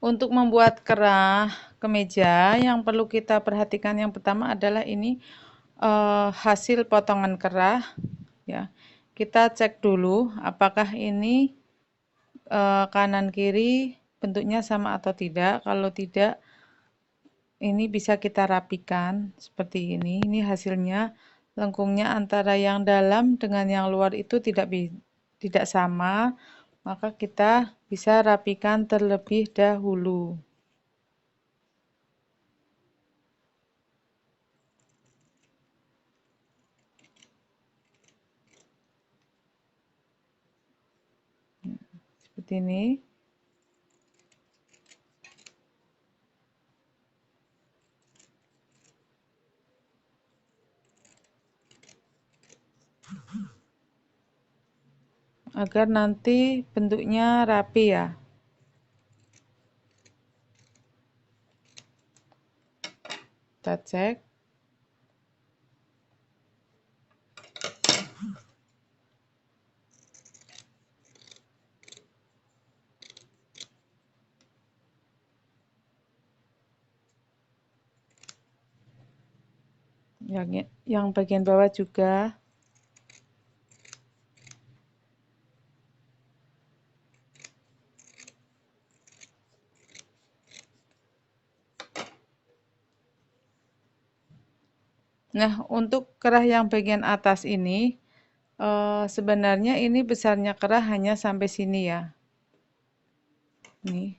Untuk membuat kerah kemeja, yang perlu kita perhatikan yang pertama adalah ini hasil potongan kerah. Ya, kita cek dulu apakah ini kanan kiri bentuknya sama atau tidak. Kalau tidak, ini bisa kita rapikan seperti ini. Ini hasilnya lengkungnya antara yang dalam dengan yang luar itu tidak sama, maka kita bisa rapikan terlebih dahulu. Seperti ini. Agar nanti bentuknya rapi ya. Kita cek. Yang bagian bawah juga. Nah, untuk kerah yang bagian atas ini, sebenarnya ini besarnya kerah hanya sampai sini ya. Nih.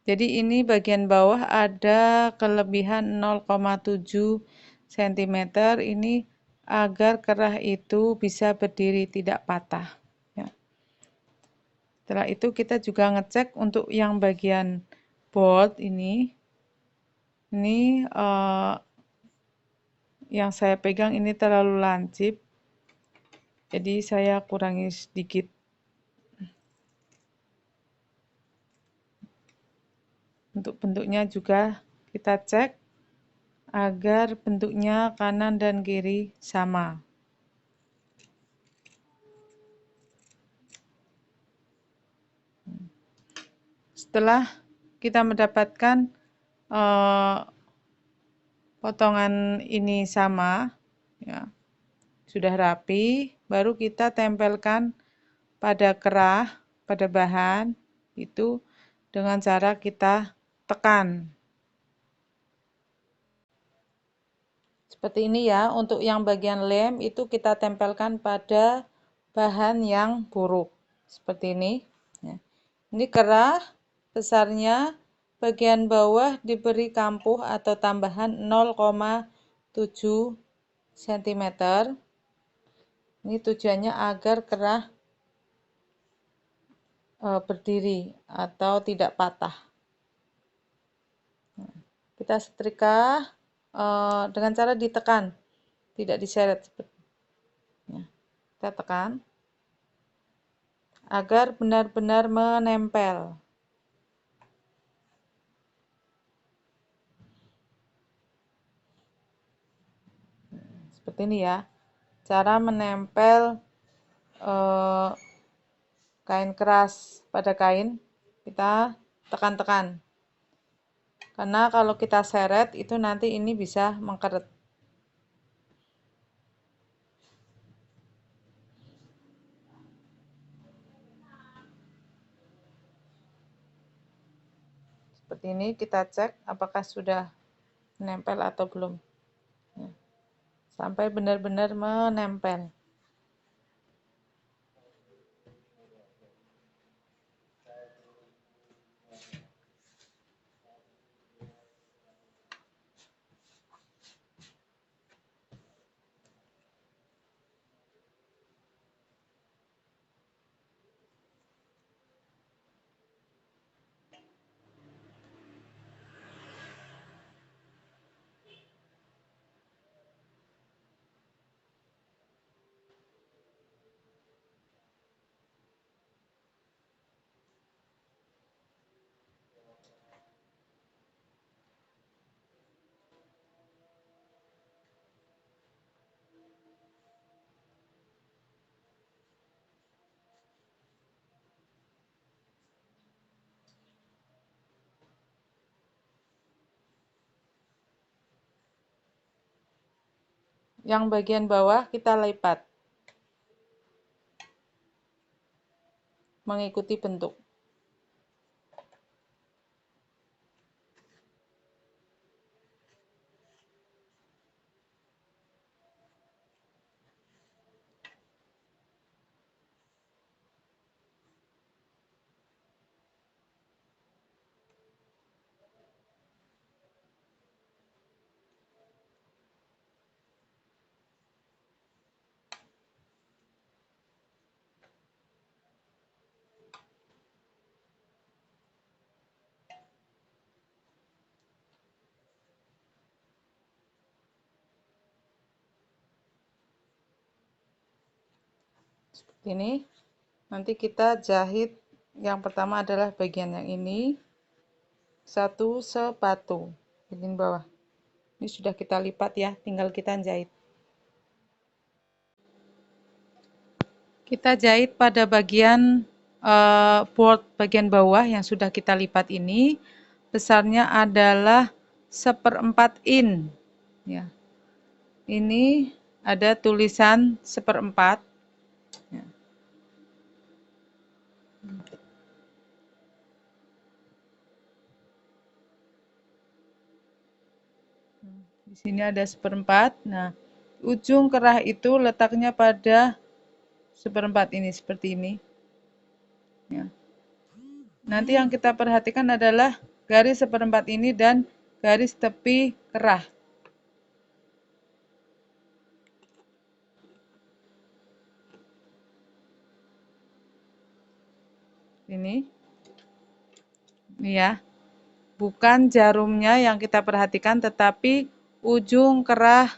Jadi ini bagian bawah ada kelebihan 0,7 cm ini agar kerah itu bisa berdiri tidak patah. Ya. Setelah itu kita juga ngecek untuk yang bagian bolt ini yang saya pegang ini terlalu lancip, jadi saya kurangi sedikit. Untuk bentuknya juga kita cek agar bentuknya kanan dan kiri sama. Setelah kita mendapatkan potongan ini sama, ya, sudah rapi, baru kita tempelkan pada kerah, pada bahan itu dengan cara kita tekan. Seperti ini ya, untuk yang bagian lem itu kita tempelkan pada bahan yang buruk. Seperti ini. Ya. Ini kerah, besarnya bagian bawah diberi kampuh atau tambahan 0,7 cm. Ini tujuannya agar kerah berdiri atau tidak patah. Kita setrika dengan cara ditekan, tidak diseret. Kita tekan agar benar-benar menempel. Seperti ini ya, cara menempel kain keras pada kain, kita tekan-tekan. Karena kalau kita seret itu nanti ini bisa mengkeret. Seperti ini kita cek apakah sudah menempel atau belum. Sampai benar-benar menempel. Yang bagian bawah kita lipat mengikuti bentuk. Seperti ini. Nanti kita jahit, yang pertama adalah bagian yang ini, satu sepatu bagian bawah. Ini sudah kita lipat ya, tinggal kita jahit. Kita jahit pada bagian board bagian bawah yang sudah kita lipat ini, besarnya adalah 1/4 in. Ya. Ini ada tulisan 1/4. Ya. Di sini ada 1/4. Nah, ujung kerah itu letaknya pada 1/4 ini, seperti ini. Ya. Nanti yang kita perhatikan adalah garis 1/4 ini dan garis tepi kerah. Ini ya, bukan jarumnya yang kita perhatikan, tetapi ujung kerah,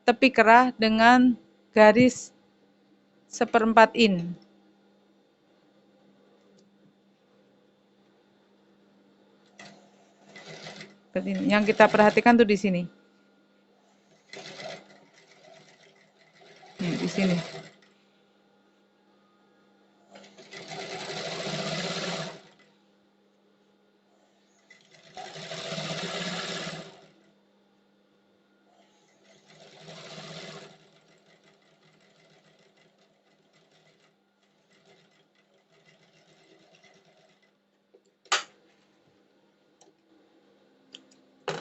tepi kerah dengan garis 1/4 in. Seperti ini. Yang kita perhatikan tuh di sini. Di sini.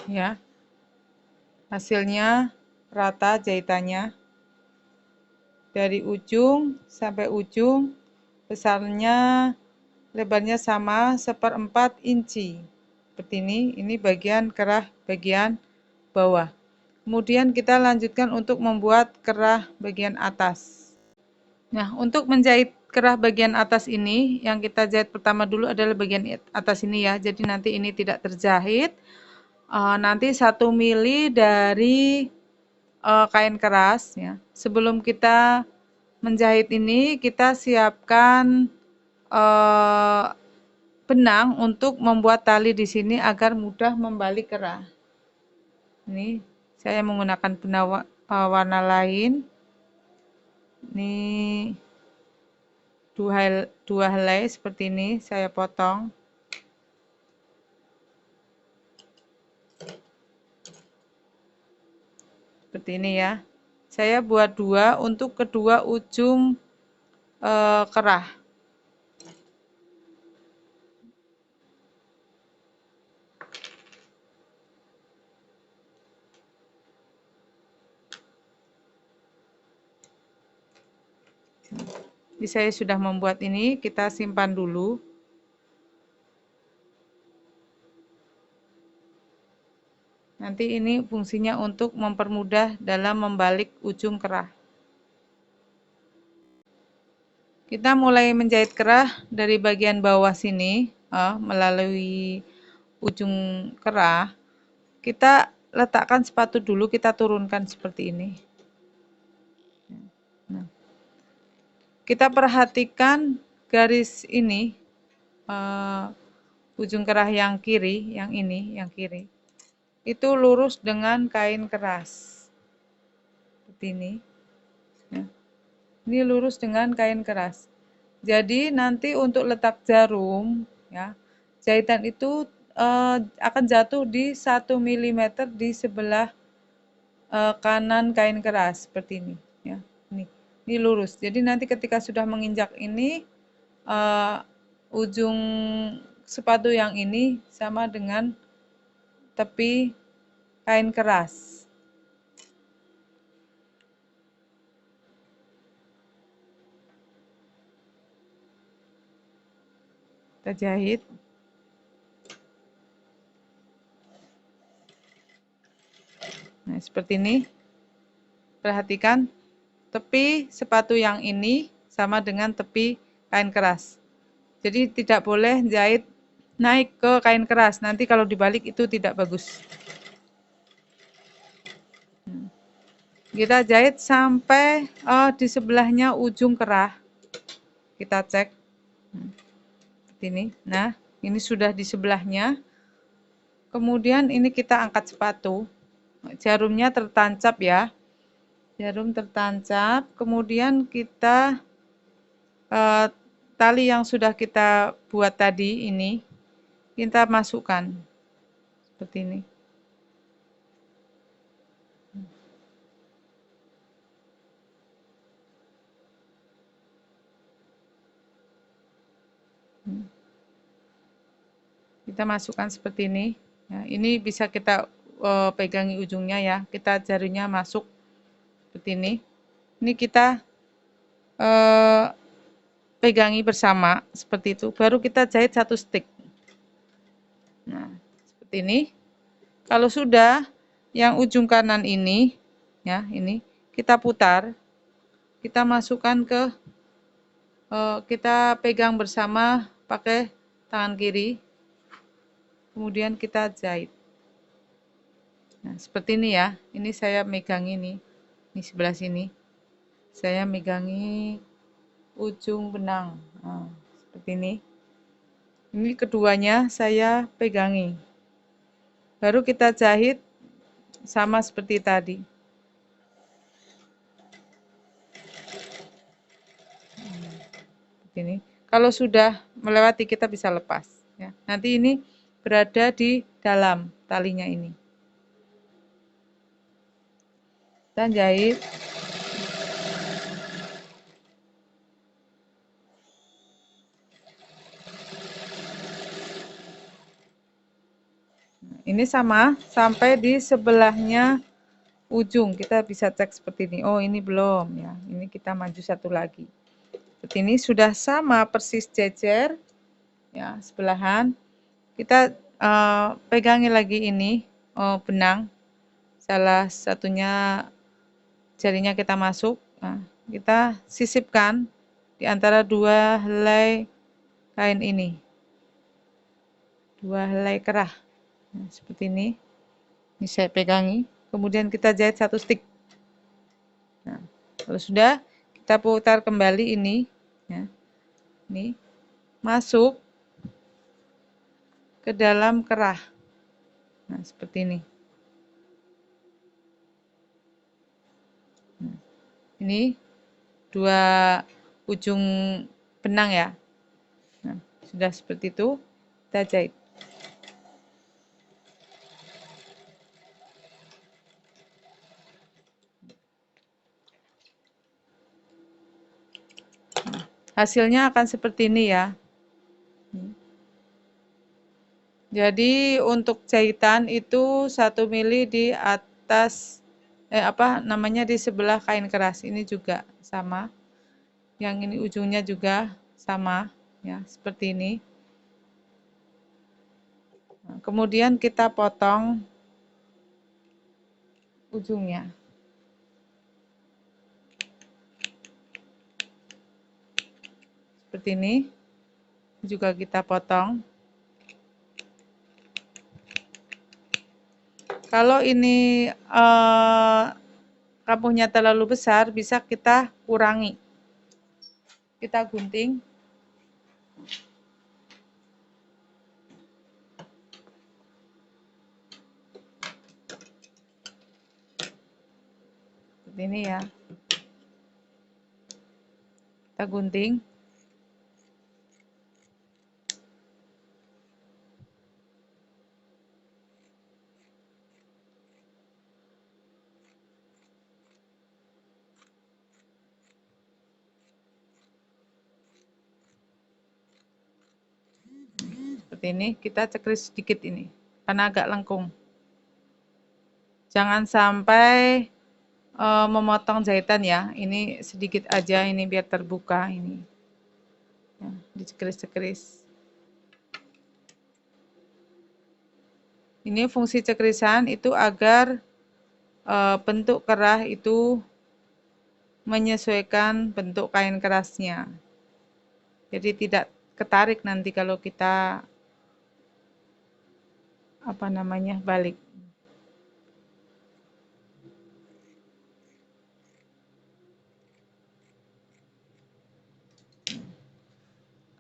Ya, hasilnya rata jahitannya dari ujung sampai ujung, besarnya lebarnya sama 1/4 inci seperti ini bagian kerah bagian bawah. Kemudian kita lanjutkan untuk membuat kerah bagian atas. Nah, untuk menjahit kerah bagian atas ini, yang kita jahit pertama dulu adalah bagian atas ini ya, jadi nanti ini tidak terjahit. Nanti 1 mili dari kain keras ya. Sebelum kita menjahit ini, kita siapkan benang untuk membuat tali di sini agar mudah membalik kerah. Ini saya menggunakan benang warna lain. Ini dua helai seperti ini saya potong. Seperti ini ya. Saya buat 2 untuk kedua ujung kerah. Jadi saya sudah membuat ini, kita simpan dulu. Nanti ini fungsinya untuk mempermudah dalam membalik ujung kerah. Kita mulai menjahit kerah dari bagian bawah sini, melalui ujung kerah. Kita letakkan sepatu dulu, kita turunkan seperti ini. Nah, kita perhatikan garis ini, ujung kerah yang kiri, yang ini, yang kiri, itu lurus dengan kain keras. Seperti ini. Ya. Ini lurus dengan kain keras. Jadi nanti untuk letak jarum, ya, jahitan itu akan jatuh di 1 mm di sebelah kanan kain keras seperti ini ya. Ini lurus. Jadi nanti ketika sudah menginjak ini ujung sepatu yang ini sama dengan tepi kain keras. Kita jahit. Nah, seperti ini. Perhatikan tepi sepatu yang ini sama dengan tepi kain keras. Jadi tidak boleh jahit naik ke kain keras. Nanti kalau dibalik itu tidak bagus. Kita jahit sampai di sebelahnya ujung kerah. Kita cek. Seperti ini. Nah, ini sudah di sebelahnya. Kemudian ini kita angkat sepatu. Jarumnya tertancap ya. Jarum tertancap. Kemudian kita tali yang sudah kita buat tadi ini kita masukkan seperti ini. Kita masukkan seperti ini. Ya, ini bisa kita pegangi ujungnya ya. Kita jarinya masuk seperti ini. Ini kita pegangi bersama seperti itu. Baru kita jahit satu stick. Nah, seperti ini. Kalau sudah, yang ujung kanan ini, ya ini kita putar. Kita masukkan ke, kita pegang bersama pakai tangan kiri. Kemudian kita jahit. Nah, seperti ini ya. Ini saya megang ini sebelah sini. Saya megangi ujung benang. Nah, seperti ini. Ini keduanya saya pegangi. Baru kita jahit sama seperti tadi. Seperti ini. Kalau sudah melewati kita bisa lepas. Ya. Nanti ini berada di dalam talinya ini. Kita jahit. Ini sama sampai di sebelahnya ujung. Kita bisa cek seperti ini. Oh, ini belum ya. Ini kita maju satu lagi. Seperti ini sudah sama persis jejer ya, sebelahan. Kita pegangi lagi ini benang. Salah satunya jarinya kita masuk. Nah, kita sisipkan di antara dua helai kain ini. Dua helai kerah. Nah, seperti ini. Ini saya pegangi. Kemudian kita jahit satu stick. Nah, kalau sudah, kita putar kembali ini. Ya. Ini masuk ke dalam kerah. Nah, seperti ini. Nah, ini dua ujung benang ya. Nah, sudah seperti itu, kita jahit. Hasilnya akan seperti ini ya. Jadi untuk jahitan itu 1 mili di atas di sebelah kain keras. Ini juga sama. Yang ini ujungnya juga sama ya, seperti ini. Nah, kemudian kita potong ujungnya. Seperti ini. Juga kita potong. Kalau ini kampuhnya terlalu besar, bisa kita kurangi. Kita gunting. Seperti ini ya. Kita gunting. seperti ini, kita cekris sedikit ini, karena agak lengkung. Jangan sampai memotong jahitan ya, ini sedikit aja, ini biar terbuka ini. Ya, dicekris-cekris. Ini fungsi cekrisan itu agar bentuk kerah itu menyesuaikan bentuk kain kerasnya. Jadi tidak ketarik nanti kalau kita balik.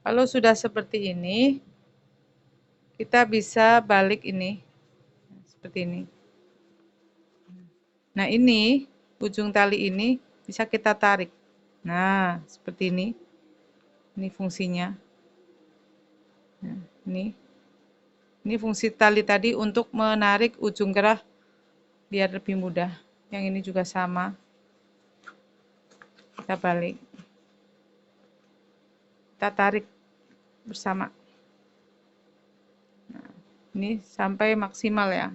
Kalau sudah seperti ini, kita bisa balik ini seperti ini. Nah, ini ujung tali ini bisa kita tarik. Nah, seperti ini. Ini fungsinya. Nah, ini fungsi tali tadi untuk menarik ujung kerah biar lebih mudah. Yang ini juga sama. Kita balik. Kita tarik bersama. Nah, ini sampai maksimal ya.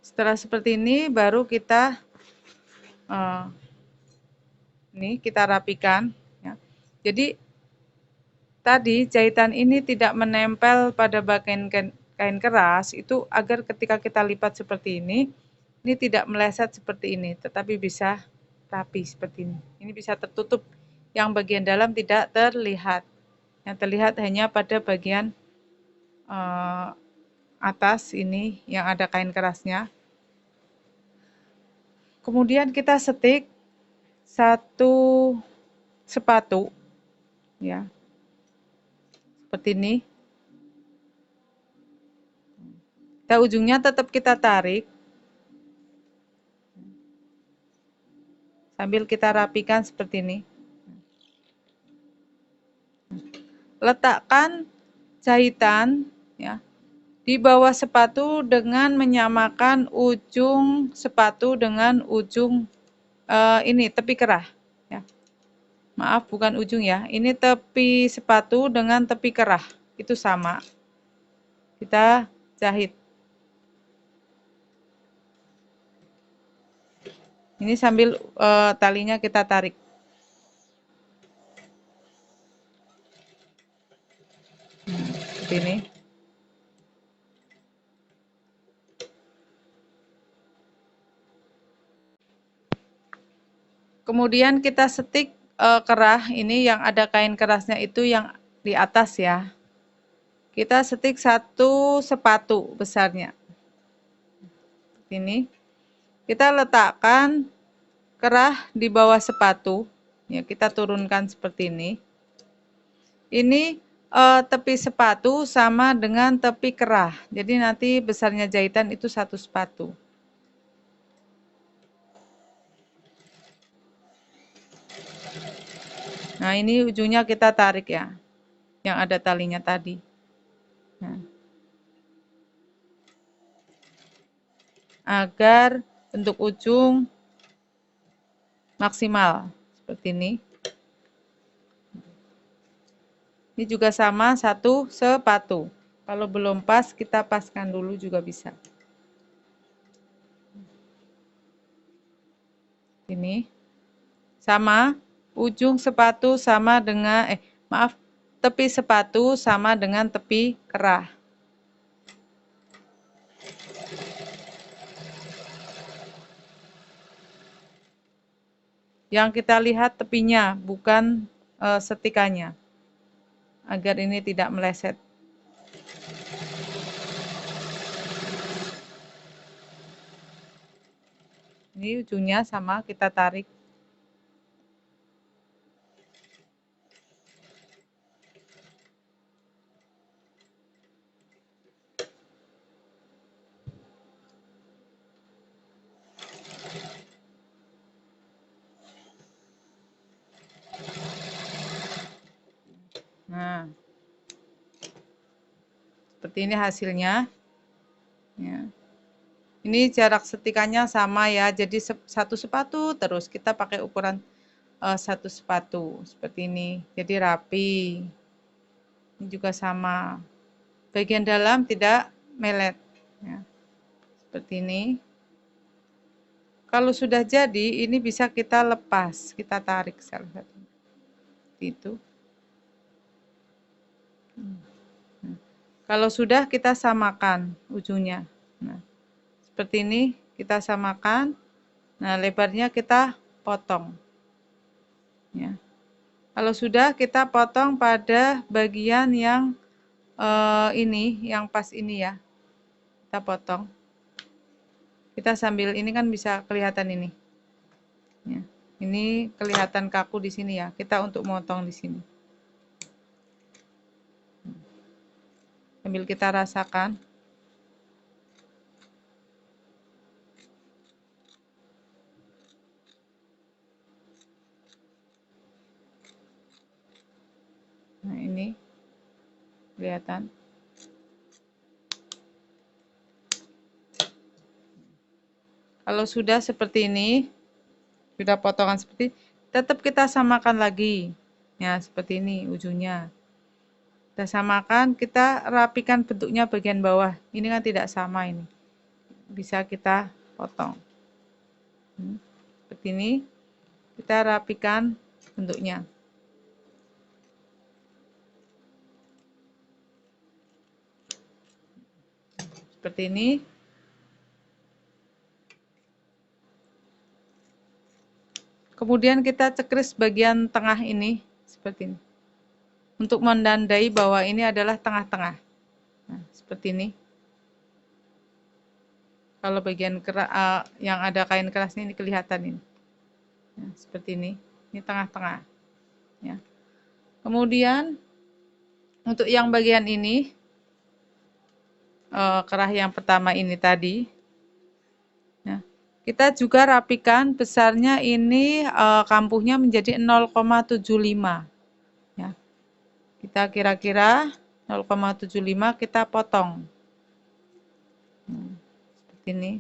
Setelah seperti ini, baru kita ini kita rapikan. Ya. Jadi tadi jahitan ini tidak menempel pada bagian kain keras itu agar ketika kita lipat seperti ini tidak meleset seperti ini, tetapi bisa rapi seperti ini. Ini bisa tertutup, yang bagian dalam tidak terlihat. Yang terlihat hanya pada bagian atas ini yang ada kain kerasnya. Kemudian kita setik satu sepatu, ya, seperti ini. Kita ujungnya tetap kita tarik, sambil kita rapikan seperti ini. Letakkan jahitan, ya, di bawah sepatu dengan menyamakan ujung sepatu dengan ujung ini tepi kerah. Ya. Maaf, bukan ujung ya. Ini tepi sepatu dengan tepi kerah. Itu sama. Kita jahit. Ini sambil talinya kita tarik. Seperti ini. Kemudian kita setik kerah ini yang ada kain kerasnya itu yang di atas ya. Kita setik satu sepatu besarnya. Ini kita letakkan kerah di bawah sepatu. Ya, kita turunkan seperti ini. Ini tepi sepatu sama dengan tepi kerah. Jadi nanti besarnya jahitan itu satu sepatu. Nah, ini ujungnya kita tarik ya, yang ada talinya tadi. Nah, agar bentuk ujung maksimal, seperti ini. Ini juga sama, satu sepatu. Kalau belum pas, kita paskan dulu juga bisa. Ini sama, ujung sepatu sama dengan, tepi sepatu sama dengan tepi kerah. Yang kita lihat tepinya, bukan setikannya, agar ini tidak meleset. Ini ujungnya sama, kita tarik. Nah, seperti ini hasilnya. Ya. Ini jarak setikannya sama ya, jadi satu sepatu terus kita pakai ukuran satu sepatu seperti ini, jadi rapi. Ini juga sama. Bagian dalam tidak melet. Ya. Seperti ini. Kalau sudah jadi, ini bisa kita lepas, kita tarik salah satu. Itu. Kalau sudah, kita samakan ujungnya. Nah, seperti ini kita samakan. Nah, lebarnya kita potong. Ya. Kalau sudah, kita potong pada bagian yang ini, yang pas ini ya. Kita potong. Kita sambil ini kan bisa kelihatan ini. Ya. Ini kelihatan kaku di sini ya. Kita untuk motong di sini. Sambil kita rasakan. Nah, ini kelihatan. Kalau sudah seperti ini, sudah potongan seperti, tetap kita samakan lagi. Ya, seperti ini ujungnya. Kita samakan, kita rapikan bentuknya bagian bawah. Ini kan tidak sama ini. Bisa kita potong. Seperti ini. Kita rapikan bentuknya. Seperti ini. Kemudian kita cekris bagian tengah ini seperti ini. Untuk menandai bahwa ini adalah tengah-tengah. Nah, seperti ini. Kalau bagian yang ada kain kerasnya ini kelihatan ini. Nah, seperti ini. Ini tengah-tengah. Ya. Kemudian untuk yang bagian ini, kerah yang pertama ini tadi, ya, kita juga rapikan besarnya ini kampuhnya menjadi 0,75. Ya. Kita kira-kira 0,75 kita potong. Seperti ini.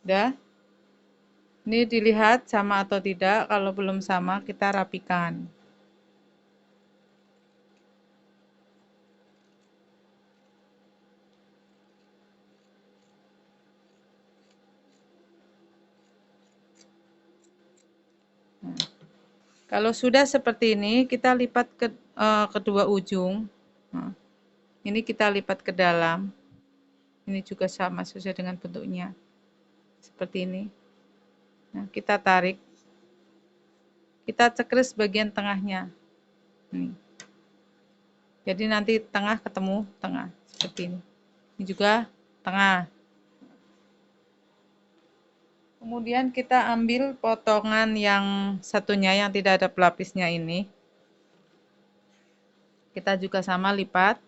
Udah. Ini dilihat sama atau tidak. Kalau belum sama, kita rapikan. Nah, kalau sudah seperti ini, kita lipat kedua ujung. Nah, ini kita lipat ke dalam. Ini juga sama sesuai dengan bentuknya. Seperti ini. Nah, kita tarik. Kita cekris bagian tengahnya. Nih. Jadi nanti tengah ketemu tengah. Seperti ini. Ini juga tengah. Kemudian kita ambil potongan yang satunya yang tidak ada pelapisnya ini. Kita juga sama lipat.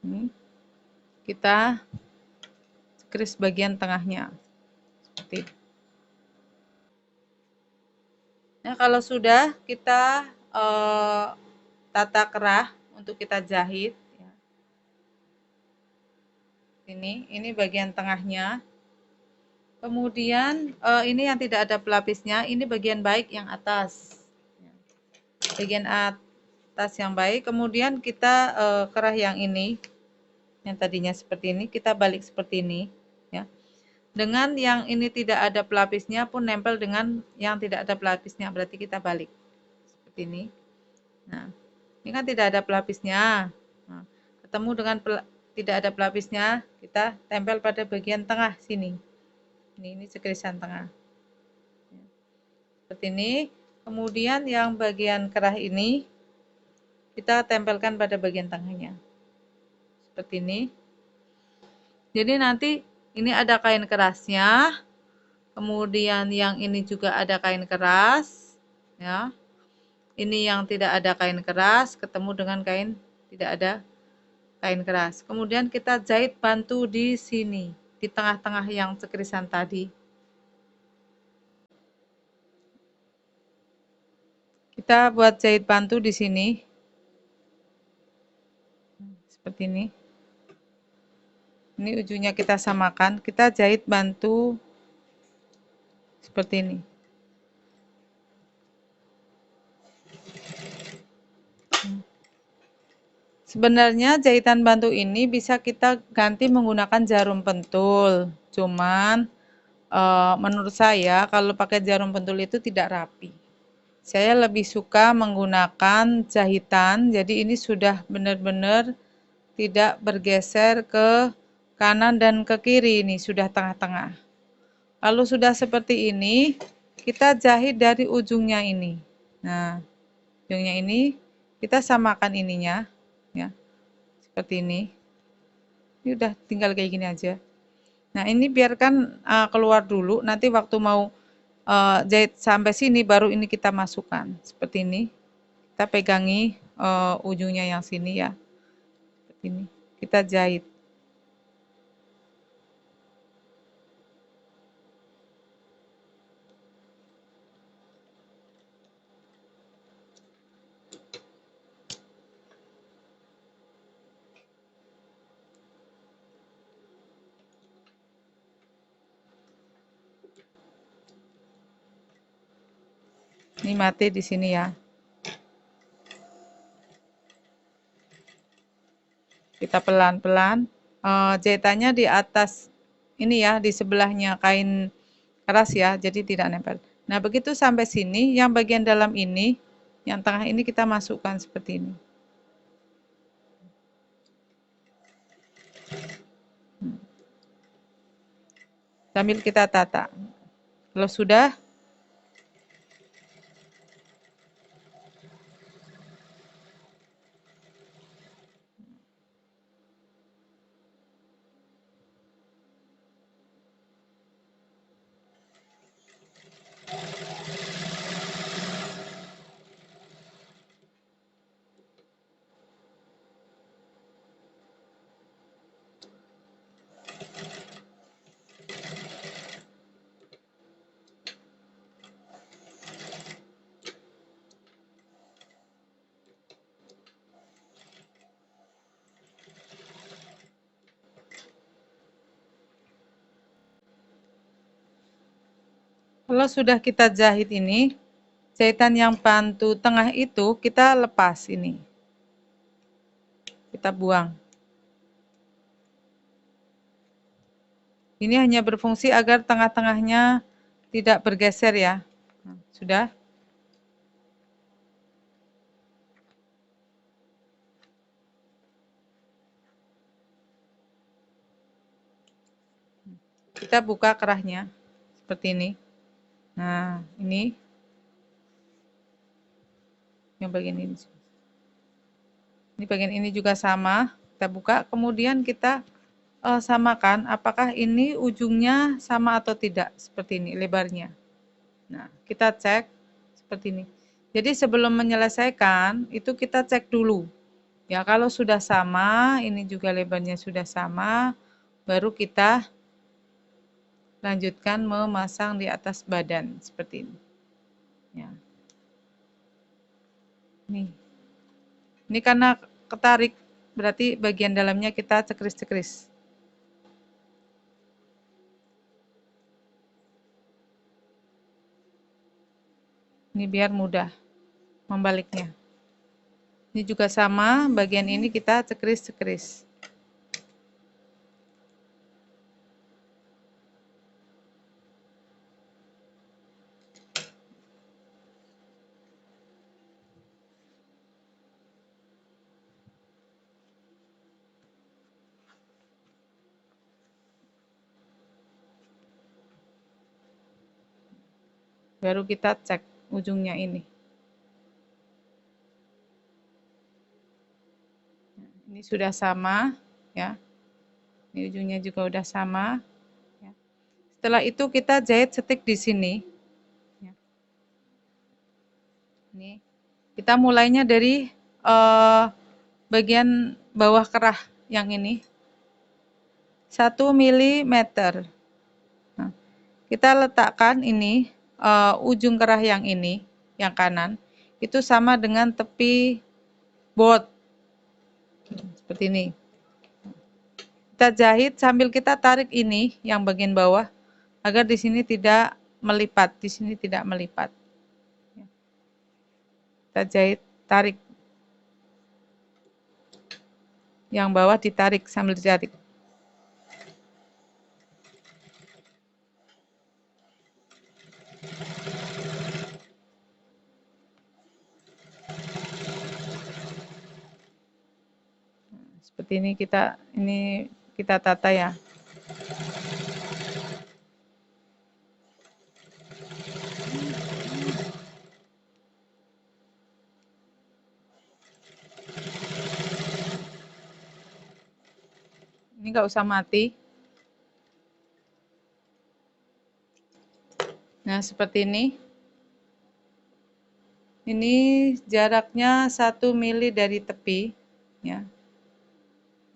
Ini. Kita cekris bagian tengahnya. Seperti itu. Nah, kalau sudah kita tata kerah untuk kita jahit. Ini bagian tengahnya. Kemudian ini yang tidak ada pelapisnya, ini bagian baik yang atas. Bagian atas yang baik, kemudian kita kerah yang ini, yang tadinya seperti ini, kita balik seperti ini. Ya. Dengan yang ini tidak ada pelapisnya pun nempel dengan yang tidak ada pelapisnya, berarti kita balik. Seperti ini. Nah, ini kan tidak ada pelapisnya. Nah, ketemu dengan tidak ada pelapisnya, kita tempel pada bagian tengah sini. Ini cekrisan tengah. Seperti ini. Kemudian yang bagian kerah ini kita tempelkan pada bagian tengahnya. Seperti ini. Jadi nanti ini ada kain kerasnya. Kemudian yang ini juga ada kain keras, ya. Ini yang tidak ada kain keras ketemu dengan kain tidak ada kain keras. Kemudian kita jahit bantu di sini, di tengah-tengah yang cekrisan tadi. Kita buat jahit bantu di sini. Seperti ini. Ini ujungnya kita samakan, kita jahit bantu seperti ini. Sebenarnya jahitan bantu ini bisa kita ganti menggunakan jarum pentul. Cuman menurut saya kalau pakai jarum pentul itu tidak rapi. Saya lebih suka menggunakan jahitan, jadi ini sudah benar-benar tidak bergeser ke kanan dan ke kiri, ini sudah tengah-tengah. Lalu sudah seperti ini, kita jahit dari ujungnya ini. Nah, ujungnya ini kita samakan ininya, ya, seperti ini. Ini udah tinggal kayak gini aja. Nah, ini biarkan keluar dulu, nanti waktu mau jahit sampai sini baru ini kita masukkan seperti ini. Kita pegangi ujungnya yang sini ya, seperti ini. Kita jahit. Ini mati di sini ya. Kita pelan-pelan jahitannya di atas ini ya, di sebelahnya kain keras ya, jadi tidak nempel. Nah, begitu sampai sini, yang bagian dalam ini, yang tengah ini kita masukkan seperti ini. Sambil kita tata. Kalau sudah, kalau sudah kita jahit ini, jahitan yang bantu tengah itu kita lepas ini. Kita buang. Ini hanya berfungsi agar tengah-tengahnya tidak bergeser ya. Nah, sudah. Kita buka kerahnya seperti ini. Nah, ini yang bagian ini. Ini bagian ini juga sama. Kita buka, kemudian kita samakan apakah ini ujungnya sama atau tidak, seperti ini lebarnya. Nah, kita cek seperti ini. Jadi sebelum menyelesaikan itu kita cek dulu. Ya, kalau sudah sama, ini juga lebarnya sudah sama, baru kita lanjutkan memasang di atas badan seperti ini. Ya. Ini karena ketarik, berarti bagian dalamnya kita cekris-cekris. Ini biar mudah membaliknya. Ini juga sama, bagian ini kita cekris-cekris. Baru kita cek ujungnya ini. Ini sudah sama, ya. Ini ujungnya juga udah sama. Ya. Setelah itu kita jahit stick di sini. Ya. Ini kita mulainya dari bagian bawah kerah yang ini 1 mm. Nah, kita letakkan ini ujung kerah yang ini, yang kanan, itu sama dengan tepi bot. Seperti ini. Kita jahit sambil kita tarik ini yang bagian bawah agar di sini tidak melipat, di sini tidak melipat. Kita jahit, tarik. Yang bawah ditarik sambil ditarik. Seperti ini kita tata ya. Ini nggak usah mati. Nah, seperti ini. Ini jaraknya 1 mili dari tepi, ya.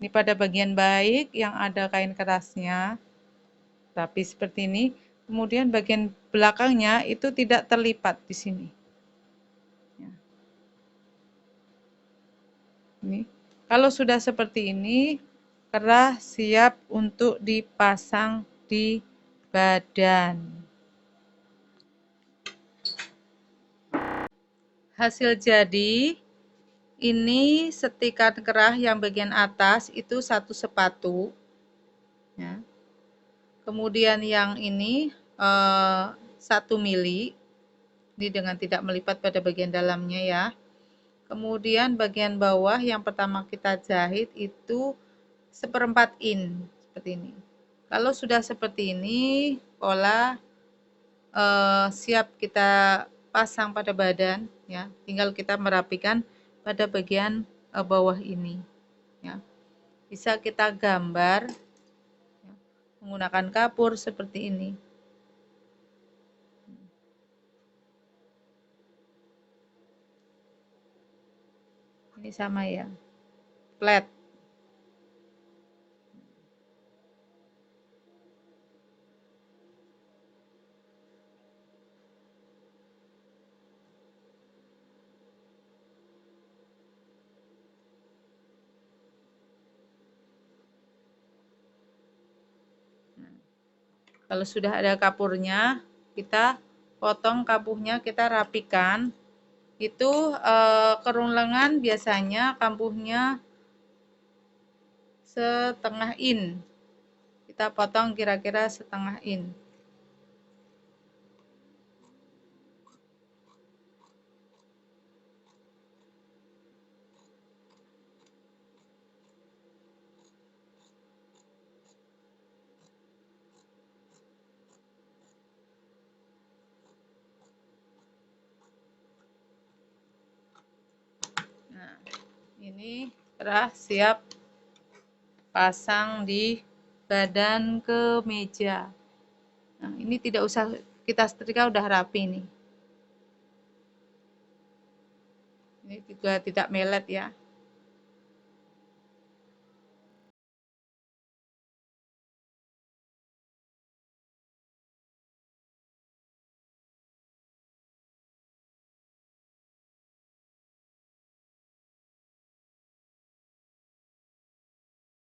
Ini pada bagian baik yang ada kain kerasnya, rapi seperti ini. Kemudian bagian belakangnya itu tidak terlipat di sini. Ya. Ini, kalau sudah seperti ini, kerah siap untuk dipasang di badan. Hasil jadi, ini setikan kerah yang bagian atas itu 1 sepatu. Ya. Kemudian yang ini 1 mili, ini dengan tidak melipat pada bagian dalamnya ya. Kemudian bagian bawah yang pertama kita jahit itu 1/4 in, seperti ini. Kalau sudah seperti ini, pola siap kita pasang pada badan ya, tinggal kita merapikan pada bagian bawah ini ya. Bisa kita gambar ya, menggunakan kapur seperti ini. Ini sama ya, flat. Kalau sudah ada kapurnya, kita potong kampuhnya, kita rapikan. Itu kerung lengan biasanya kampuhnya 1/2 in. Kita potong kira-kira 1/2 in. Nah, ini kerah siap pasang di badan kemeja. Nah, ini tidak usah kita setrika, udah rapi nih. Ini juga tidak melet ya.